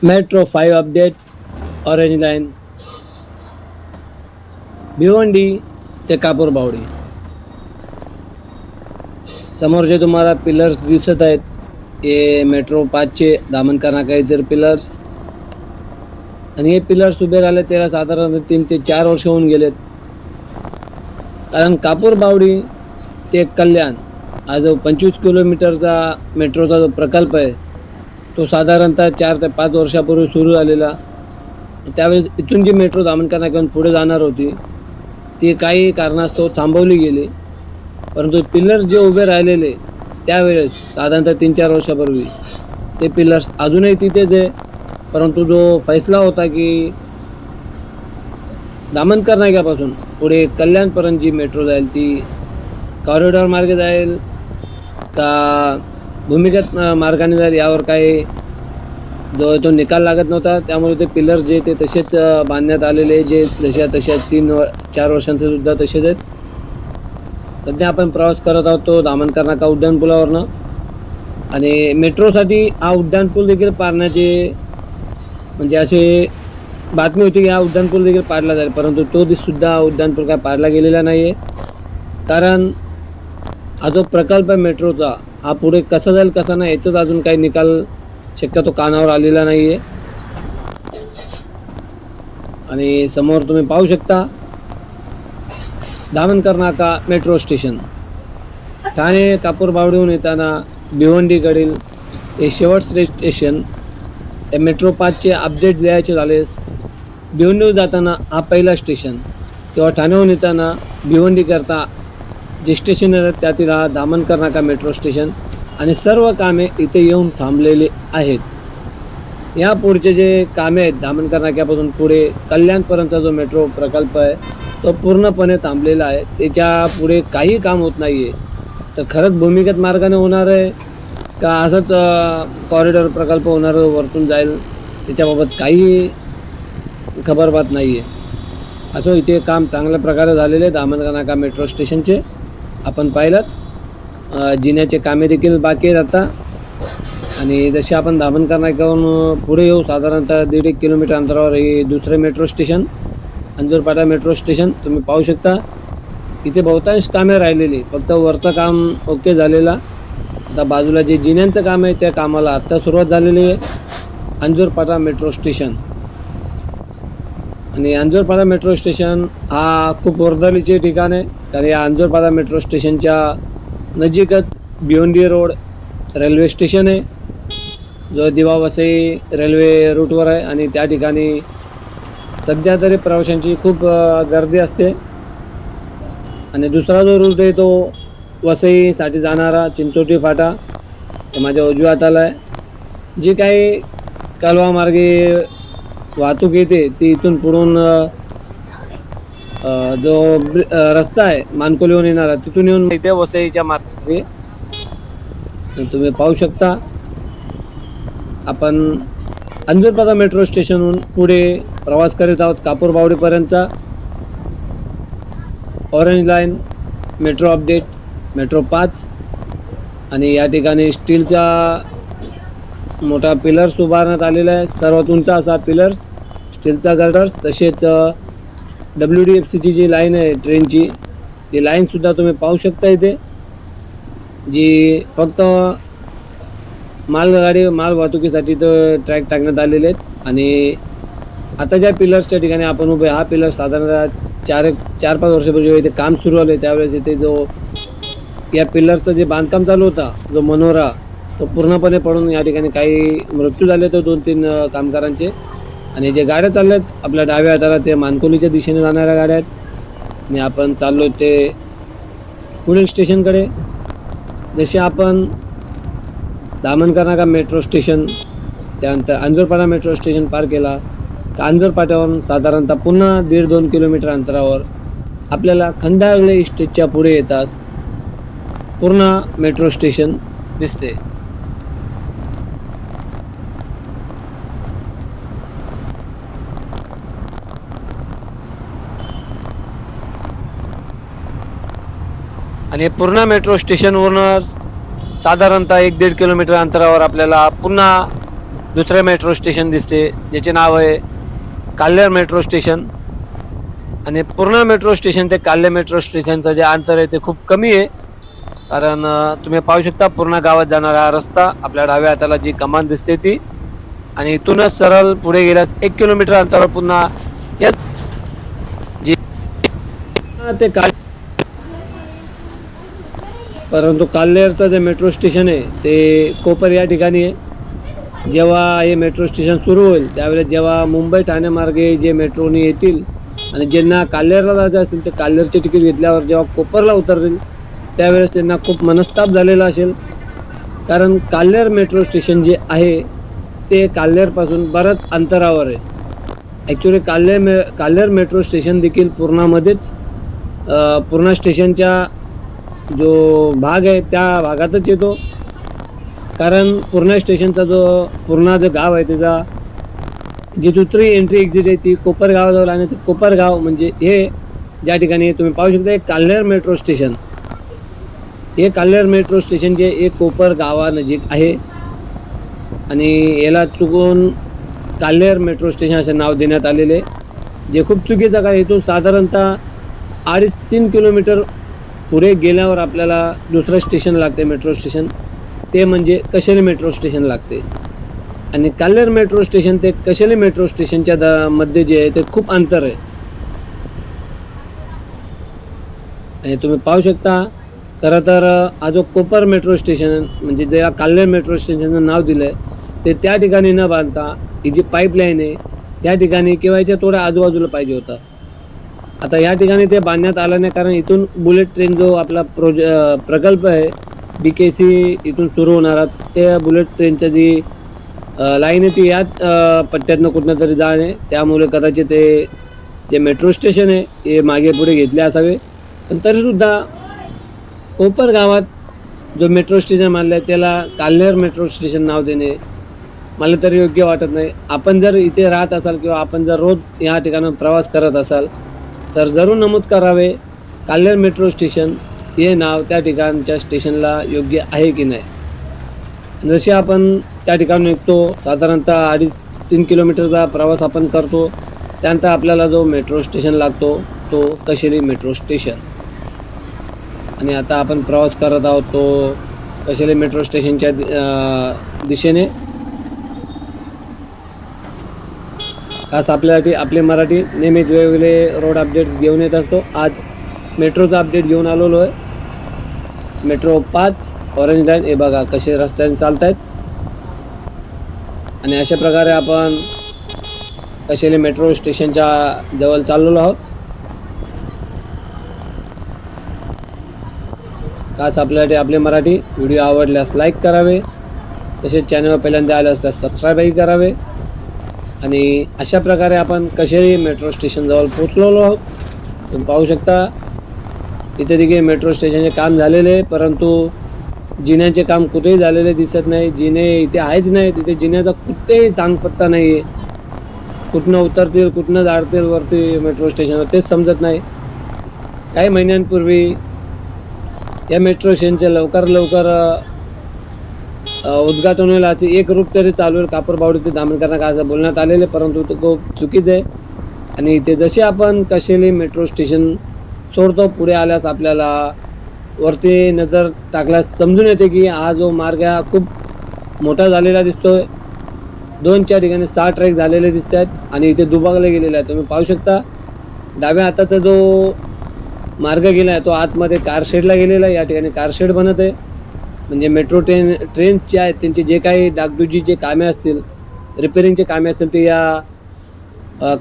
Metro 5 update orange line Bhiwandi ते कापूरबावडी. समोर जे तुम्हाला पिलर्स दिसत आहेत हे मेट्रो 5चे दामनकर नाका येथील पिलर्स. आणि हे पिलर्स उभे राहिले त्याला साधारण 3 ते 4 वर्ष होऊन गेलेत. कारण कापूरबावडी ते कल्याण हा जो 25 किलोमीटरचा मेट्रोचा जो प्रकल्प आहे तो साधारणतः 4 ते 5 वर्षापूर्वी सुरू झालेला. त्यावेळेस इथून जी मेट्रो दामनकर नाक्याहून पुढे जाणार होती ती काही कारणास्तव थांबवली गेली. परंतु पिलर्स जे उभे राहिलेले त्यावेळेस साधारणतः 3-4 वर्षापूर्वी ते पिलर्स अजूनही तिथेच आहे. परंतु जो फैसला होता की दामनकर नाक्यापासून पुढे कल्याणपर्यंत जी मेट्रो जाईल ती कॉरिडॉर मार्गे जाईल का भूमिगत मार्गाने जाईल यावर काही तो निकाल लागत नव्हता. त्यामुळे ते पिलर्स जे ते तसेच बांधण्यात आलेले जे जशा तशा 3-4 वर्षांचे सुद्धा तसेच आहेत. सध्या आपण प्रवास करत आहोत तो दामनकर नाका उड्डाणपुलावरनं. आणि मेट्रोसाठी हा उड्डाणपूल देखील पाडण्याचे म्हणजे असे बातमी होती की हा उड्डाणपूल देखील पाडला जाईल. परंतु तो सुद्धा उड्डाणपूल काय पाडला गेलेला नाही आहे. कारण हा जो प्रकल्प आहे मेट्रोचा हा पुढे कसा जाईल कसा नाही याचाच अजून काही निकाल शक्यतो कानावर आलेला नाही आहे. आणि समोर तुम्ही पाहू शकता दामनकर नाका मेट्रो स्टेशन. ठाणे कापूरबावडीहून येताना भिवंडीकडील हे शेवटचे स्टेशन. हे मेट्रो 5चे अपडेट द्यायचे झालेस भिवंडीहून जाताना हा पहिला स्टेशन किंवा ठाण्याहून येताना भिवंडीकरता जे स्टेशन आहेत त्यातील हा दामनकर नाका मेट्रो स्टेशन. आणि सर्व कामे इथे येऊन थांबलेले आहेत. या पुढचे जे कामे आहेत दामनकर नाक्यापासून पुढे कल्याणपर्यंतचा जो मेट्रो प्रकल्प आहे तो पूर्णपणे थांबलेला आहे. त्याच्या पुढे काही काम होत नाही आहे. तर खरंच भूमिगत मार्गाने होणार आहे का असंच कॉरिडॉर प्रकल्प होणार वरतून जाईल त्याच्याबाबत काही खबरबात नाही आहे. असं इथे काम चांगल्या प्रकारे झालेले आहे दामनकर नाका मेट्रो स्टेशनचे. आपण पाहिलं जिन्याचे कामे देखील बाकी आहेत आता. आणि जसे आपण दामनकर नाक्यावरून पुढे येऊ साधारणतः 1.5 किलोमीटर अंतरावर हे दुसरे मेट्रो स्टेशन अंजूरपाटा मेट्रो स्टेशन तुम्ही पाहू शकता. इथे बहुतांश कामे राहिलेली फक्त वरचं काम ओके झालेला. आता बाजूला जे जिन्यांचं काम आहे त्या कामाला आत्ता सुरुवात झालेली आहे. अंजूरपाटा मेट्रो स्टेशन. आणि अंजूरपाटा मेट्रो स्टेशन हा खूप वर्दळीचे ठिकाण आहे. कारण या अंजूरपाटा मेट्रो स्टेशनच्या नजीकच भिवंडी रोड रेल्वे स्टेशन आहे जो दिवा वसई रेल्वे रूटवर आहे. आणि त्या ठिकाणी सध्या तरी प्रवाशांची खूप गर्दी असते. आणि दुसरा जो रूट आहे तो वसईसाठी जाणारा चिंचोटी फाटा ते माझ्या उजव्या हाताला आहे. जी काही कालवा मार्गे वाहतूक येते ती इथून पुढून जो रस्ता आहे मानकोलीहून येणारा तिथून येऊन इथे वसईच्या मार्गे तुम्ही पाहू शकता. आपण अंजूरपाटा मेट्रो स्टेशनहून पुढे प्रवास करीत आहोत कापूरबावडीपर्यंतचा. Orange line metro update metro 5. आणि या ठिकाणी स्टीलचा मोठा पिलर्स उभारण्यात आलेला आहे. सर्वात उंच असा पिलर्स स्टीलचा गर्डर्स. तसेच WDFCची जी लाईन आहे ट्रेनची ती लाईनसुद्धा तुम्ही पाहू शकता इथे जी फक्त माल वाहतुकीसाठी तर ट्रॅक टाकण्यात आलेले आहेत. आणि आता ज्या पिलर्सच्या ठिकाणी आपण उभे हा पिलर साधारणतः 4-5 वर्षापूर्वी इथे काम सुरू झाले त्यावेळेस इथे जो या पिलर्सचं जे बांधकाम चालू होता जो मनोरा तो पूर्णपणे पडून या ठिकाणी काही मृत्यू झाले तो 2-3 कामगारांचे. आणि जे गाड्या चालल्या आहेत आपल्या डाव्या हाताला ते मानकोलीच्या दिशेने जाणाऱ्या गाड्या आहेत. आणि आपण चाललो ते पुढील स्टेशनकडे. जसे आपण दामनकर नाका मेट्रो स्टेशन त्यानंतर अंजूरपाटा मेट्रो स्टेशन पार केला का अंजूरपाट्यावरून साधारणतः पुन्हा 1.5-2 किलोमीटर अंतरावर आपल्याला खंडागळे इस्टेटच्या पुढे येताच पूर्ण मेट्रो स्टेशन दिसते. आणि पूर्ण मेट्रो स्टेशनवरून साधारणतः 1-1.5 किलोमीटर अंतरावर आपल्याला पुन्हा दुसरे मेट्रो स्टेशन दिसते ज्याचे नाव आहे काल्हेर मेट्रो स्टेशन. आणि पूर्णा मेट्रो स्टेशन ते काल्हे मेट्रो स्टेशनचं जे अंतर आहे ते खूप कमी आहे. कारण तुम्ही पाहू शकता पूर्णा गावात जाणारा हा रस्ता, आपल्या डाव्या हाताला जी कमान दिसते ती, आणि इथूनच सरळ पुढे गेल्यास 1 किलोमीटर अंतरावर पुन्हा या जी ते परंतु काल्हेरचं जे मेट्रो स्टेशन आहे ते कोपर या ठिकाणी आहे. जेव्हा हे मेट्रो स्टेशन सुरू होईल त्यावेळेस जेव्हा मुंबई ठाणे मार्गे जे मेट्रोने येतील आणि ज्यांना काल्हेरला जायचं असतील ते काल्हेरचे तिकीट घेतल्यावर जेव्हा कोपरला उतरतील त्यावेळेस त्यांना खूप मनस्ताप झालेला असेल. कारण काल्हेर मेट्रो स्टेशन जे आहे ते काल्हेरपासून बरंच अंतरावर आहे. ॲक्च्युली काल्हेर मेट्रो स्टेशन देखील पूर्णामध्येच पूर्णा स्टेशनच्या जो भाग आहे त्या भागातच येतो. कारण पूर्णा स्टेशनचा जो पूर्णा जो गाव आहे त्याचा जी दुसरी एंट्री एक्झिट आहे ती कोपरगावाजवळ, आणि ते कोपरगाव म्हणजे हे ज्या ठिकाणी तुम्ही पाहू शकता एक काल्हेर मेट्रो स्टेशन, हे काल्हेर मेट्रो स्टेशन जे एक कोपर गावानजीक आहे आणि याला चुकून काल्हेर मेट्रो स्टेशन असे नाव देण्यात आलेले, जे खूप चुकीचं काय. इथून साधारणतः 2.5-3 किलोमीटर पुढे गेल्यावर आपल्याला दुसरं स्टेशन लागते मेट्रो स्टेशन, ते म्हणजे कशेली मेट्रो स्टेशन लागते. आणि काल्हेर मेट्रो स्टेशन ते कशेली मेट्रो स्टेशनच्या मध्ये जे आहे ते खूप अंतर आहे. आणि तुम्ही पाहू शकता खरं तर हा जो कोपर मेट्रो स्टेशन म्हणजे ज्या काल्हेर मेट्रो स्टेशनचं नाव दिलं आहे ते त्या ठिकाणी न बांधता ही जी पाईपलाईन आहे त्या ठिकाणी किंवा याच्या थोड्या आजूबाजूला पाहिजे होतं. आता या ठिकाणी ते बांधण्यात आलं नाही कारण इथून बुलेट ट्रेन जो आपला प्रकल्प आहे BKC इथून सुरू होणारा त्या बुलेट ट्रेनच्या जी लाईन आहे ती याच पट्ट्यातनं कुठनं तरी जाणे, त्यामुळे कदाचित ते जे मेट्रो स्टेशन आहे हे मागे पुढे घेतले असावे. पण तरीसुद्धा कोपर गावात जो मेट्रो स्टेशन मानलं आहे त्याला काल्हेर मेट्रो स्टेशन नाव देणे मला तरी योग्य वाटत नाही. आपण जर इथे राहत असाल किंवा आपण जर रोज या ठिकाणी प्रवास करत असाल तर जरूर नमूद करावे काल्हेर मेट्रो स्टेशन हे नाव त्या ठिकाणच्या स्टेशनला योग्य आहे की नाही. जसे आपण त्या ठिकाणी निघतो साधारणतः 2.5-3 किलोमीटरचा प्रवास आपण करतो, त्यानंतर आपल्याला जो मेट्रो स्टेशन लागतो तो कशेली मेट्रो स्टेशन. आणि आता आपण प्रवास करत आहोत तो कशेली मेट्रो स्टेशनच्या दिशेने. खास आपल्यासाठी आपले मराठी नेहमीच वेगवेगळे रोड अपडेट्स घेऊन येत असतो. आज मेट्रोचा अपडेट घेऊन आलेलो आहे. मेट्रो 5 ऑरेंज लाईन हे बघा कसे रस्त्याने चालत आहेत. आणि अशा प्रकारे आपण कशेली मेट्रो स्टेशनच्या जवळ चाललेलो आहोत. खास आपल्यासाठी आपले मराठी व्हिडिओ आवडल्यास लाईक करावे, तसेच चॅनलवर पहिल्यांदा आले असल्यास सबस्क्राईबही करावे. आणि अशा प्रकारे आपण कशेली मेट्रो स्टेशनजवळ पोचलेलो आहोत. तुम्ही पाहू शकता इथे देखील मेट्रो स्टेशनचे काम झालेले आहे, परंतु जिन्याचे काम कुठेही झालेले दिसत नाही. जिने इथे आहेच नाही, तिथे जिन्याचा कुठेही सांगपत्ता नाही आहे. कुठनं उतरतील कुठनं जाडतील वरती मेट्रो स्टेशनवर तेच समजत नाही. काही महिन्यांपूर्वी या मेट्रो स्टेशनचे लवकर उद्घाटन होईल असे एक रूट तरी चालू आहे कापूरबावडी ते दामणकर का असं बोलण्यात आलेले, परंतु तो खूप चुकीचं आहे. आणि इथे जसे आपण कशेली मेट्रो स्टेशन सोडतो पुढे आल्यास आपल्याला वरती नजर टाकल्यास समजून येते की हा जो मार्ग हा खूप मोठा झालेला दिसतोय. 2-4 ठिकाणी 6 ट्रॅक झालेले दिसत आहेत आणि इथे दुभागले गेलेले आहे. तुम्ही पाहू शकता डाव्या हाताचा जो मार्ग गेला आहे तो आतमध्ये कारशेडला गेलेला आहे. या ठिकाणी कारशेड बनत आहे, म्हणजे मेट्रो ट्रेनचे आहेत त्यांचे जे काही डागडुजीचे कामे असतील, रिपेरिंगचे कामे असतील ते या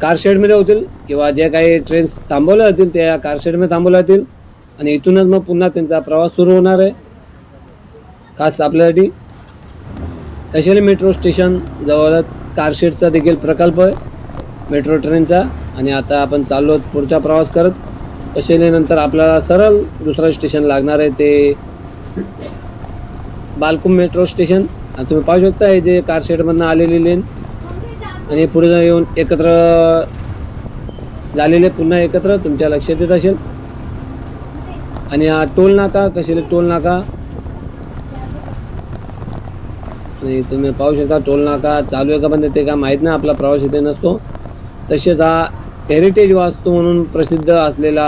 कारशेडमध्ये होतील, किंवा जे काही ट्रेन्स थांबवल्या जातील ते या कारशेडमध्ये थांबवल्या जातील. आणि इथूनच मग पुन्हा त्यांचा प्रवास सुरू होणार आहे. खास आपल्यासाठी कशेली मेट्रो स्टेशन जवळच कारशेडचा देखील प्रकल्प आहे मेट्रो ट्रेनचा. आणि आता आपण चाललो आहोत पुढचा प्रवास करत. कशेलीनंतर आपल्याला सरळ दुसरं स्टेशन लागणार आहे ते बालकुम मेट्रो स्टेशन. आणि तुम्ही पाहू शकता हे जे कारशेडमधनं आलेली लेन आणि पुढे येऊन एकत्र झालेले पुन्हा एकत्र तुमच्या लक्षात येत असेल. आणि हा टोल नाका कशेली टोल नाका आणि तुम्ही पाहू शकता टोल नाका चालू आहे का बंद ते का माहीत नाही, आपला प्रवास इथे नसतो. तसेच हा हेरिटेज वास्तू म्हणून प्रसिद्ध असलेला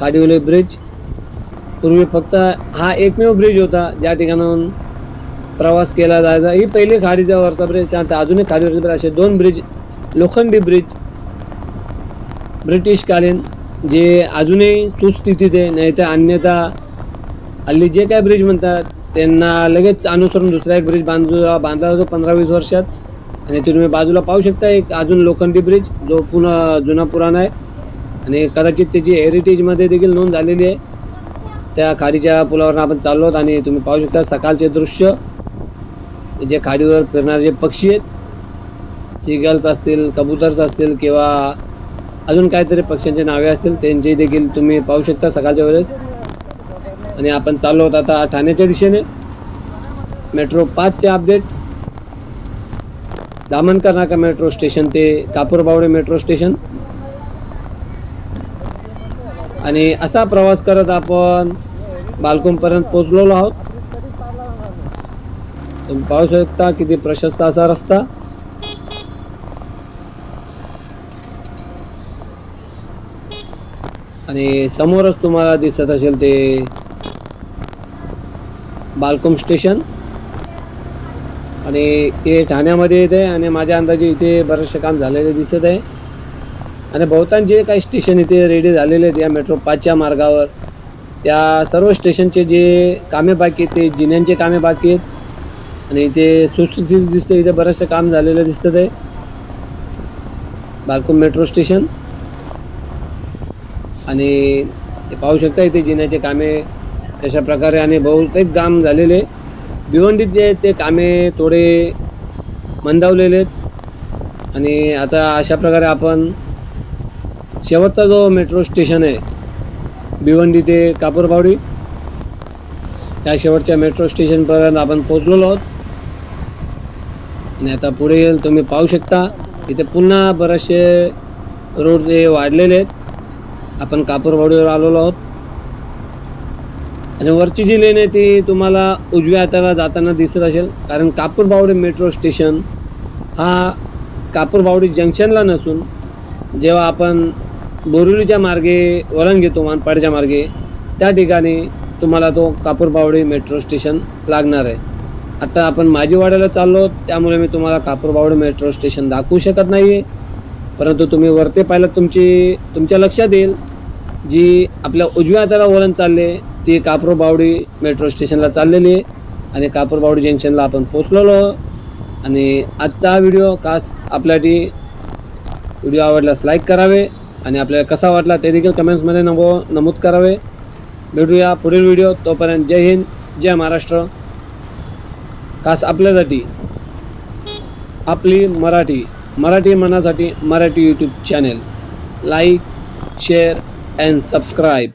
काडिवली ब्रिज, पूर्वी फक्त हा एकमेव ब्रिज होता ज्या ठिकाणाहून प्रवास केला जायचा. ही पहिली खाडीच्या वरचा ब्रिज, त्यानंतर अजून एक खाडीवरचा ब्रिज, असे 2 ब्रिज, लोखंडी ब्रिज ब्रिटिशकालीन, जे अजूनही सुस्थितीत आहे. नाही तर अन्यथा हल्ली जे काय ब्रिज म्हणतात त्यांना लगेच अनुसरून दुसरा एक ब्रिज बांधला जातो 15-20 वर्षात. आणि ते तुम्ही बाजूला पाहू शकता एक अजून लोखंडी ब्रिज जो पुन्हा जुना पुराणा आहे आणि कदाचित त्याची हेरिटेजमध्ये देखील नोंद झालेली आहे. त्या खाडीच्या पुलावर आपण चाललो आहोत आणि तुम्ही पाहू शकता सकाळचे दृश्य, जे खाडीवर फिरणारे जे पक्षी आहेत, सीगल्स असतील, कबूतर्स असतील किंवा अजून काहीतरी पक्ष्यांचे नावे असतील, त्यांचे देखील तुम्ही पाहू शकता सकाळच्या वेळेस. आणि आपण चाललो आहोत आता ठाण्याच्या दिशेने. मेट्रो 5चे अपडेट, दामनकर नाका मेट्रो स्टेशन ते कापूरबावडे मेट्रो स्टेशन. आणि असा प्रवास करत आपण बालकोमपर्यंत पोहोचलेलो आहोत. तुम्ही पाहू शकता किती प्रशस्त असा रस्ता. आणि समोरच तुम्हाला दिसत असेल ते बालकोम स्टेशन आणि हे ठाण्यामध्ये येते आणि माझ्या अंदाजे इथे बरेचसे काम झालेले दिसत आहे. आणि बहुतांश जे काही स्टेशन इथे रेडी झालेले आहेत या मेट्रो 5च्या मार्गावर, त्या सर्व स्टेशनचे जे कामे बाकी आहेत ते जिन्यांचे कामे बाकी आहेत आणि इथे सुस्थितीत दिसते. इथे बरेचसे काम झालेलं दिसत आहे बालकोम मेट्रो स्टेशन. आणि पाहू शकता इथे जिन्याचे कामे कशा प्रकारे आणि बहुतेक काम झालेले. भिवंडीत जे ते कामे थोडे मंदावलेले आहेत. आणि आता अशा प्रकारे आपण शेवटचा जो मेट्रो स्टेशन आहे भिवंडी ते कापूरबावडी, त्या शेवटच्या मेट्रो स्टेशनपर्यंत आपण पोहोचलेलो आहोत. आणि आता पुढे तुम्ही पाहू शकता इथे पुन्हा बरेचसे रोड हे वाढलेले आहेत. आपण कापूरबावडीवर आलेलो आहोत आणि वरची जी लेन आहे ती तुम्हाला उजव्या हाताला जाताना दिसत असेल, कारण कापूरबावडी मेट्रो स्टेशन हा कापूरबावडी जंक्शनला नसून जेव्हा आपण बोरिवलीच्या मार्गे वळण घेतो मानपाडच्या मार्गे, त्या ठिकाणी तुम्हाला तो कापूरबावडी मेट्रो स्टेशन लागणार आहे. आता आपण माझीवाड्याला चाललो त्यामुळे मी तुम्हाला कापूरबावडी मेट्रो स्टेशन दाखवू शकत नाही आहे, परंतु तुम्ही वरते पाहिलं तुमच्या लक्षात येईल जी आपल्या उजव्या हाताला वळण चालले ती कापूरबावडी मेट्रो स्टेशनला चाललेली आहे. आणि कापूरबावडी जंक्शनला आपण पोचलेलो. आणि आजचा हा व्हिडिओ खास आपल्यासाठी व्हिडिओ आवडल्यास लाईक करावे आणि आपल्याला कसा वाटला ते देखील कमेंट्समध्ये नमूद करावे. भेटूया पुढील व्हिडिओ. तोपर्यंत जय हिंद, जय महाराष्ट्र. खास आपल्यासाठी आपली मराठी मनासाठी Marathi YouTube channel like, share and subscribe.